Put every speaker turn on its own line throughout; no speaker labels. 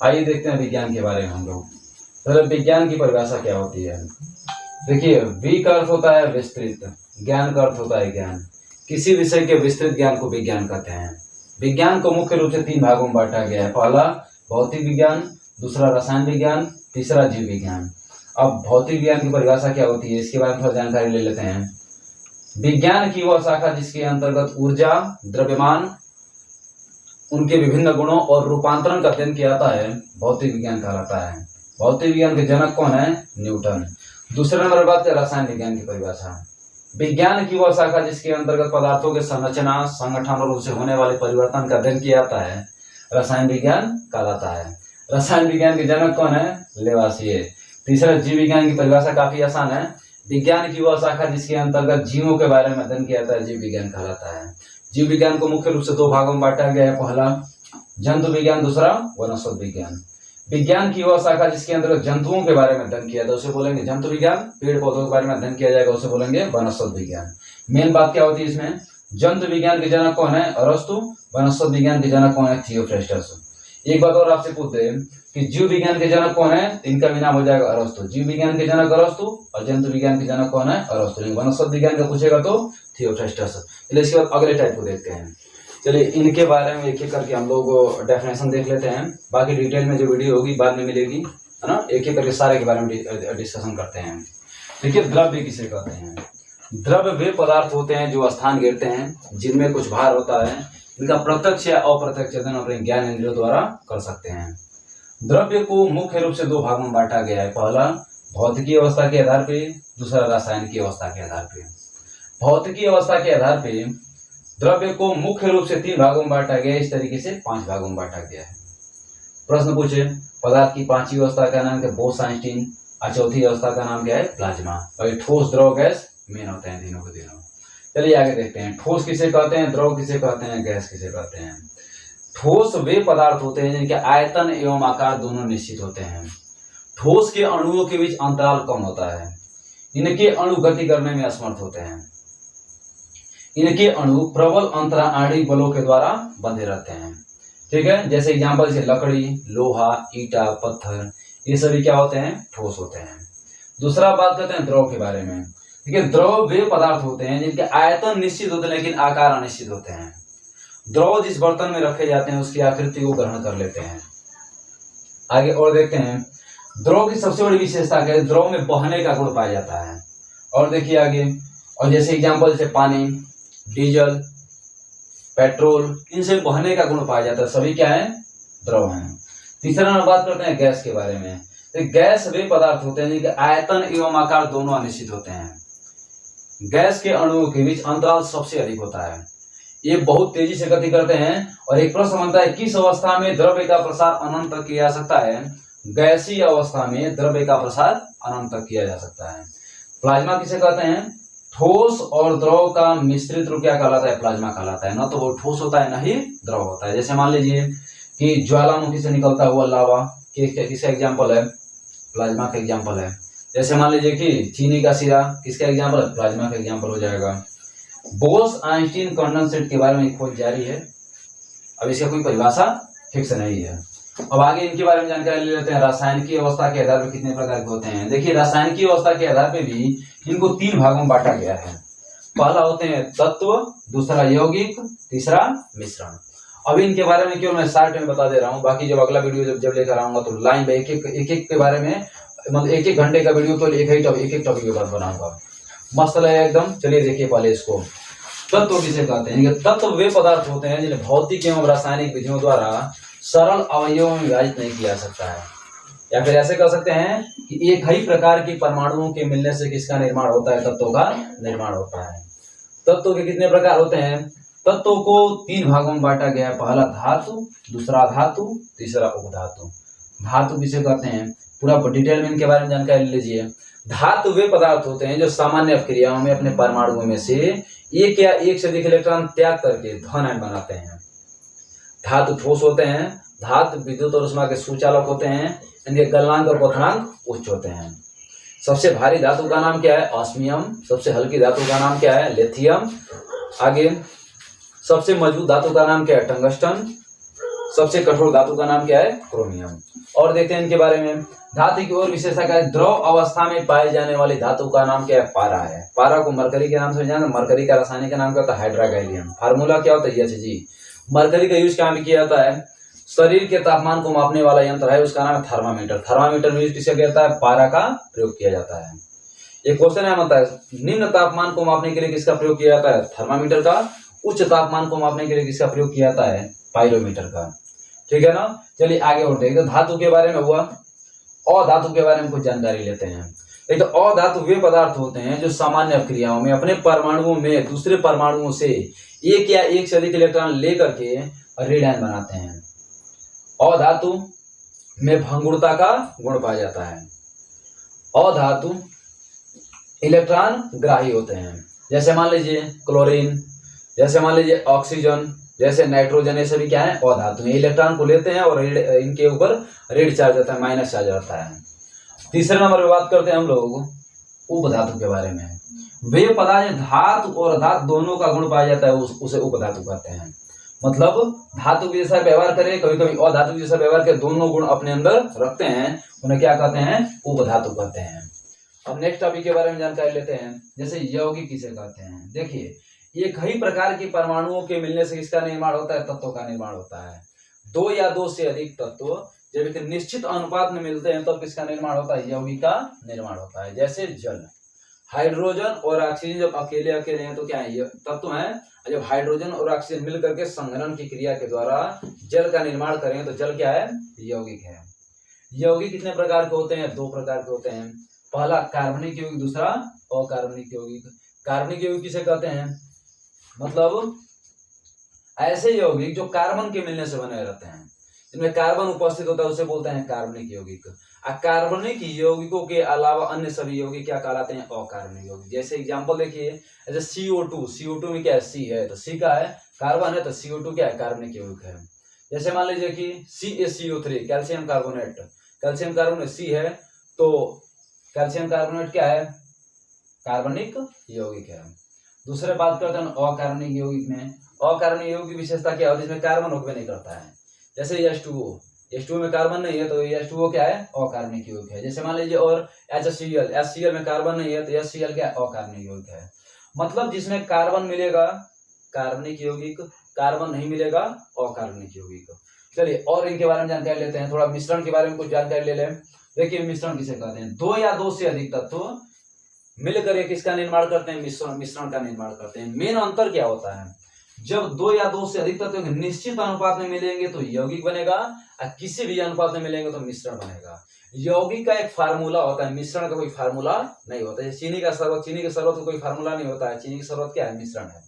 आइए देखते हैं विज्ञान के बारे में हम लोग। तो विज्ञान की परिभाषा क्या होती है। देखिए, वी का अर्थ होता है विस्तृत, ज्ञान का अर्थ होता है ज्ञान। किसी विषय के विस्तृत ज्ञान को विज्ञान कहते हैं। विज्ञान को मुख्य रूप से 3 भागों में बांटा गया है। पहला भौतिक विज्ञान, दूसरा रसायन विज्ञान, तीसरा जीव विज्ञान। अब भौतिक विज्ञान की परिभाषा क्या होती है, इसके बारे में थोड़ा जानकारी ले लेते हैं। विज्ञान की वह शाखा जिसके अंतर्गत ऊर्जा, द्रव्यमान, उनके विभिन्न गुणों और रूपांतरण का अध्ययन किया जाता है, भौतिक विज्ञान कहलाता है। भौतिक विज्ञान के जनक कौन है? न्यूटन। दूसरे नंबर बात है रसायन विज्ञान की परिभाषा। विज्ञान की वह शाखा जिसके अंतर्गत पदार्थों के संरचना, संगठन और उनसे होने वाले परिवर्तन का अध्ययन किया जाता है, रसायन विज्ञान कहलाता है। रसायन विज्ञान के जनक कौन है? लेवासिए। तीसरा जीव विज्ञान की परिभाषा काफी आसान है। विज्ञान की वह शाखा जिसके अंतर्गत जीवों के बारे में अध्ययन किया जाता है, जीव विज्ञान कहलाता है। जीव विज्ञान को मुख्य रूप से 2 भागों में बांटा गया है। पहला जंतु विज्ञान, दूसरा वनस्पति विज्ञान। विज्ञान की वह शाखा जिसके अंतर्गत जंतुओं के बारे में अध्ययन किया जाता है उसे बोलेंगे जंतु विज्ञान। पेड़ पौधों के बारे में अध्ययन किया जाएगा उसे बोलेंगे वनस्पति विज्ञान। मेन बात क्या होती है इसमें, जंतु विज्ञान के जनक कौन है? अरस्तु। वनस्पति विज्ञान के जनक कौन है? थियोफ्रेस्टस। एक बात और आपसे पूछते हैं कि जीव विज्ञान के जनक कौन है? इनका भी नाम हो जाएगा अरस्तु। जीव विज्ञान के जनक अरस्तु और जंतु विज्ञान के जनक कौन है? अरस्तु। वनस्पति विज्ञान का पूछेगा तो थियोफ्रेस्टस। चलिए इसके बाद अगले टाइप को देखते हैं। चलिए इनके बारे में एक एक करके हम लोग डेफिनेशन देख लेते हैं। बाकी डिटेल में जो वीडियो होगी बाद में मिलेगी, है ना। एक एक करके सारे के बारे में डिस्कशन करते हैं। देखिए, द्रव्य किसे कहते हैं? द्रव्य वे पदार्थ होते हैं जो स्थान घेरते हैं, जिनमें कुछ भार होता है। इनका प्रत्यक्ष या अप्रत्यक्ष अध्ययन अपने ज्ञान इंद्रियों द्वारा कर सकते हैं। द्रव्य को मुख्य रूप से 2 भागों में बांटा गया है। पहला भौतिकीय अवस्था के आधार पे, दूसरा रासायनिक अवस्था के आधार पे। भौतिकीय अवस्था के आधार पे द्रव्य को मुख्य रूप से 3 भागों में बांटा गया है। इस तरीके से 5 भागों में बांटा गया है। प्रश्न पूछे, पदार्थ की 5वीं अवस्था का नाम क्या है? बोस-आइंस्टीन। और चौथी अवस्था का नाम क्या है? प्लाज्मा। और ठोस, द्रव, गैस मेन होते हैं तीनों के तीनों। चलिए आगे देखते हैं। ठोस किसे कहते हैं, द्रव किसे कहते हैं, गैस किसे कहते हैं। ठोस वे पदार्थ होते हैं जिनके आयतन एवं आकार दोनों निश्चित होते हैं। ठोस के अणुओं के बीच अंतराल कम होता है। इनके अणु गति करने में असमर्थ होते हैं। इनके अणु प्रबल अंतराणिक बलों के द्वारा बंधे रहते हैं। ठीक है, जैसे एग्जाम्पल से लकड़ी, लोहा, ईटा, पत्थर, ये सभी क्या होते हैं? ठोस होते हैं। दूसरा बात करते हैं द्रव के बारे में। ठीक है, द्रव वे पदार्थ होते हैं जिनके आयतन निश्चित होते हैं लेकिन आकार अनिश्चित होते हैं। द्रव जिस बर्तन में रखे जाते हैं उसकी आकृति को ग्रहण कर लेते हैं। आगे और देखते हैं, द्रव की सबसे बड़ी विशेषता क्या है? द्रव में बहने का गुण पाया जाता है। और देखिए आगे, और जैसे एग्जाम्पल से पानी, डीजल, पेट्रोल, इनसे बहने का गुण पाया जाता है। सभी क्या है? द्रव हैं। तीसरा नंबर बात करते हैं गैस के बारे में। तो गैस वे पदार्थ होते हैं जिनके आयतन एवं आकार दोनों अनिश्चित होते हैं। गैस के अणुओं के बीच अंतराल सबसे अधिक होता है। ये बहुत तेजी से गति करते हैं। और एक प्रश्न बनता है, किस अवस्था में द्रव्य का प्रसार अनंत तक किया जा सकता है? गैसीय अवस्था में द्रव्य का प्रसार अनंत तक किया जा सकता है। प्लाज्मा किसे कहते हैं? ठोस और द्रव का मिश्रित रूप क्या कहलाता है? प्लाज्मा कहलाता है। ना तो वो ठोस होता है, ना ही द्रव होता है। जैसे मान लीजिए कि ज्वालामुखी से निकलता हुआ लावा किसका एग्जाम्पल है? प्लाज्मा का एग्जाम्पल है। जैसे मान लीजिए कि चीनी का सिरा किसका एग्जाम्पल है? प्लाज्मा का एग्जाम्पल हो जाएगा। बोस-आइंस्टीन कंडेंसेट के बारे में खोज जारी है। अब इसका कोई परिभाषा फिक्स नहीं है। अब आगे इनके बारे में जानकारी ले लेते हैं। रासायनिक अवस्था के आधार पर कितने प्रकार के होते हैं? देखिए, रासायनिक अवस्था के आधार पर भी इनको 3 भागों में बांटा गया है। पहला होते हैं तत्व, दूसरा यौगिक, तीसरा मिश्रण। अभी इनके बारे में केवल मैं शॉर्ट में बता दे रहा हूँ। बाकी जब अगला वीडियो जब लेकर आऊंगा तो लाइन में एक एक के बारे में, मतलब 1-1 घंटे का वीडियो तो एक एक टॉपिक के बाद बनाऊंगा। मस्त लगेगा एकदम। चलिए देखिए पहले इसको, तत्व किसे कहते हैं? तत्व वे पदार्थ होते हैं जिन्हें भौतिक एवं रासायनिक विधियों द्वारा सरल अवयवों में विभाजित नहीं किया जा सकता है। या फिर ऐसे कह सकते हैं कि एक ही प्रकार के परमाणुओं के मिलने से किसका निर्माण होता है? तत्वों का निर्माण होता है। तत्वों के कितने प्रकार होते हैं? तत्वों को 3 भागों में बांटा गया है। पहला धातु, दूसरा धातु, तीसरा उपधातु। धातु किसे कहते हैं? पूरा डिटेल में इनके बारे में जानकारी ले लीजिए। धातु वे पदार्थ होते हैं जो सामान्य अपक्रियाओं में अपने परमाणुओं में से एक या एक से अधिक इलेक्ट्रॉन त्याग करके धन आयन बनाते हैं। धातु ठोस होते हैं। धातु विद्युत और ऊष्मा के सुचालक होते हैं। इनके गलनांक और क्वथनांक उच्च होते हैं। सबसे भारी धातु का नाम क्या है? ऑस्मियम। सबसे हल्की धातु का नाम क्या है? लिथियम। आगे सबसे मजबूत धातु का नाम क्या है? टंगस्टन। सबसे कठोर धातु का नाम क्या है? क्रोमियम। और देखते हैं इनके बारे में। धातु की और विशेषता क्या है? द्रव अवस्था में पाए जाने वाली धातु का नाम क्या है? पारा है। पारा को मरकरी के नाम से जाना, मरकरी का रासायनिक नाम क्या होता है? हाइड्रागैलियम। फार्मूला क्या होता है? Hg। मरकरी का यूज कहाँ भी किया जाता है? शरीर के तापमान को मापने वाला यंत्र है, उसका नाम है थर्मामीटर। थर्मामीटर में यूज किसका किया जाता है? पारा का प्रयोग किया जाता है। एक क्वेश्चन है मतलब निम्न तापमान को मापने के लिए किसका प्रयोग किया जाता है? थर्मामीटर का। उच्च तापमान को मापने के लिए किसका प्रयोग किया जाता है? पाइरोमीटर का। ठीक है ना। चलिए आगे बढ़ते हैं। धातु के बारे में हुआ। अधातु के बारे में कुछ जानकारी लेते हैं। एक तो अधातु वे पदार्थ होते हैं जो सामान्य अभिक्रियाओं में अपने परमाणुओं में दूसरे परमाणुओं से एक या एक से अधिक इलेक्ट्रॉन लेकर के रेडियन बनाते हैं। अधातु में भंगुरता का गुण पाया जाता है। अधातु इलेक्ट्रॉन ग्राही होते हैं। जैसे मान लीजिए क्लोरीन, जैसे मान लीजिए ऑक्सीजन, जैसे नाइट्रोजन, ये सभी क्या है? अधातु। इलेक्ट्रॉन को लेते हैं और इनके ऊपर रेड चार्ज होता है, माइनस चार्ज रहता है। तीसरे नंबर पे बात करते हैं हम लोग उपधातु के बारे में। वे पदार्थ धातु और धातु दोनों का गुण पाया जाता है, उसे उपधातु कहते हैं। मतलब धातु के जैसा व्यवहार करे, कभी कभी अधातु के जैसा व्यवहार करे, दोनों गुण अपने अंदर रखते हैं, उन्हें क्या कहते हैं? उपधातु कहते हैं। अब नेक्स्ट टॉपिक के बारे में जानकारी लेते हैं। जैसे यौगिक किसे कहते हैं? देखिए एक ही प्रकार के परमाणुओं के मिलने से किसका निर्माण होता है? तत्वों का निर्माण होता है। दो या दो से अधिक तत्व जब एक निश्चित अनुपात में मिलते हैं तब किसका निर्माण होता है? यौगिक का निर्माण होता है। जैसे जल, हाइड्रोजन और ऑक्सीजन जब अकेले अकेले हैं तो क्या है? ये तत्व हैं। जब हाइड्रोजन और ऑक्सीजन मिलकर के संघनन की क्रिया के द्वारा जल का निर्माण करें तो जल क्या है? यौगिक है। यौगिक कितने प्रकार के होते हैं? दो प्रकार के होते हैं। पहला कार्बनिक यौगिक, दूसरा अकार्बनिक यौगिक। कार्बनिक यौगिक किसे कहते हैं? मतलब ऐसे यौगिक जो कार्बन के मिलने से बने रहते हैं, जिनमें कार्बन उपस्थित होता है, उसे बोलते हैं कार्बनिक यौगिक। अकार्बनिक यौगिकों के अलावा अन्य सभी यौगिक क्या कहलाते हैं? अकार्बनिक यौगिक। जैसे एग्जांपल देखिए, जैसे CO2 में क्या है? C है, तो C का है कार्बन है, तो CO2 क्या है? कार्बनिक यौगिक है। जैसे मान लीजिए कि CaCO3 calcium carbonate, calcium carbonate C है, तो कैल्शियम कार्बोनेट क्या है? कार्बनिक यौगिक है। दूसरे बात करते हैं अकार्बनिक यौगिक में। अकार्बनिक यौगिक की विशेषता क्या होती है? इसमें कार्बन होकर नहीं करता है। जैसे H2O में कार्बन नहीं है तो H2O क्या है? अकार्बनिक यौगिक है। जैसे मान लीजिए और HCl में कार्बन नहीं है तो HCl क्या है? अकार्बनिक यौगिक है। मतलब जिसमें कार्बन मिलेगा कार्बनिक यौगिक, कार्बन नहीं मिलेगा अकार्बनिक यौगिक। चलिए और इनके बारे में जानकारी लेते हैं। थोड़ा मिश्रण के बारे में कुछ जानकारी ले लें। देखिए मिश्रण किसे कहते हैं? दो या दो से अधिक तत्व मिलकर किसका निर्माण करते हैं? मिश्रण का निर्माण करते हैं। मेन अंतर क्या होता है? जब दो या दो से अधिक तत्व निश्चित अनुपात में मिलेंगे तो यौगिक बनेगा, और किसी भी अनुपात में मिलेंगे तो मिश्रण बनेगा। यौगिक का एक फार्मूला होता है, मिश्रण का कोई फार्मूला नहीं होता है। चीनी के शरबत का कोई फार्मूला नहीं होता है। चीनी की शरबत क्या है? मिश्रण है।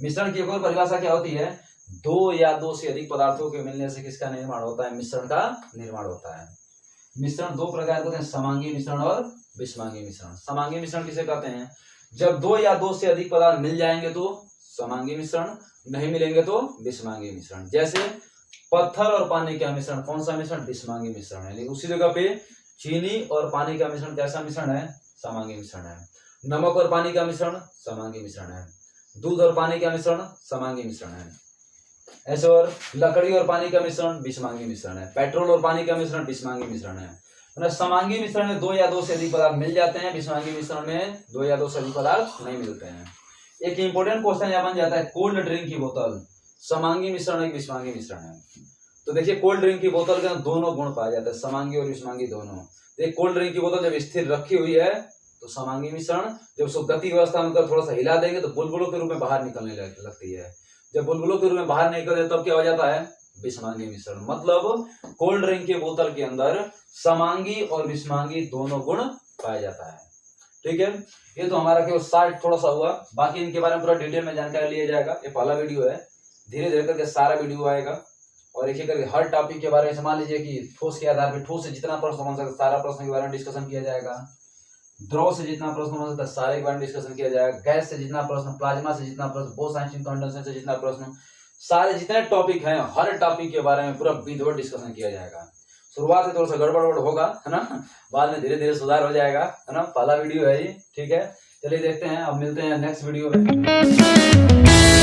मिश्रण की एक और परिभाषा क्या होती है? दो या दो से अधिक पदार्थों के मिलने से किसका निर्माण होता है? मिश्रण का निर्माण होता है। मिश्रण दो प्रकार के होते हैं, समांगी मिश्रण और विषमांगी मिश्रण। समांगी मिश्रण किसे कहते हैं? जब दो या दो से अधिक पदार्थ मिल जाएंगे तो समांगी मिश्रण, नहीं मिलेंगे तो विषमांगी मिश्रण। जैसे पत्थर और पानी का मिश्रण कौन सा मिश्रण? विषमांगी मिश्रण है। लेकिन उसी जगह पे चीनी और पानी का मिश्रण कैसा मिश्रण है? समांगी मिश्रण है। नमक और पानी का मिश्रण समांगी मिश्रण है। दूध और पानी का मिश्रण समांगी मिश्रण है। ऐसे और लकड़ी और पानी का मिश्रण विषमांगी मिश्रण है। पेट्रोल और पानी का मिश्रण विषमांगी मिश्रण है। समांगी मिश्रण में दो या दो से अधिक पदार्थ मिल जाते हैं, विषमांगी मिश्रण में दो या दो से अधिक पदार्थ नहीं मिलते हैं। एक इंपॉर्टेंट क्वेश्चन यहाँ बन जाता है, कोल्ड ड्रिंक की बोतल समांगी मिश्रण है, विषमांगी मिश्रण है? तो देखिए कोल्ड ड्रिंक की बोतल के दोनों गुण पाया जाता है, समांगी और विषमांगी दोनों। देखिए कोल्ड ड्रिंक की बोतल जब स्थिर रखी हुई है तो समांगी मिश्रण, जब उसको गति अवस्था में थोड़ा सा हिला देंगे तो बुलबुलों के रूप में बाहर निकलने लगती है। जब बुलबुलों के रूप में बाहर निकलते तब क्या हो जाता है? विषमांगी मिश्रण। मतलब कोल्ड ड्रिंक के बोतल के अंदर समांगी और विषमांगी दोनों गुण पाया जाता है। ठीक है, ये तो हमारा केवल शॉर्ट थोड़ा सा हुआ, बाकी इनके बारे में पूरा डिटेल में जानकारी लिया जाएगा। ये पहला वीडियो है, धीरे धीरे करके सारा वीडियो आएगा और एक एक करके हर टॉपिक के बारे में मान लीजिए कि ठोस के आधार पर ठोस से जितना प्रश्न बन सकता सारा प्रश्न के बारे में डिस्कशन किया जाएगा। द्रव से जितना प्रश्न बन सकता है सारे के बारे में डिस्कशन किया जाएगा। गैस से जितना प्रश्न, प्लाज्मा से जितना प्रश्न, बोस-आइंस्टीन कंडेंसेशन से जितना प्रश्न, सारे जितने टॉपिक हैं हर टॉपिक के बारे में पूरा विधिवत डिस्कशन किया जाएगा। शुरुआत में थोड़ा सा गड़बड़ होगा, है ना, बाद में धीरे धीरे सुधार हो जाएगा, है ना। पहला वीडियो है ये, ठीक है। चलिए देखते हैं, अब मिलते हैं नेक्स्ट वीडियो में।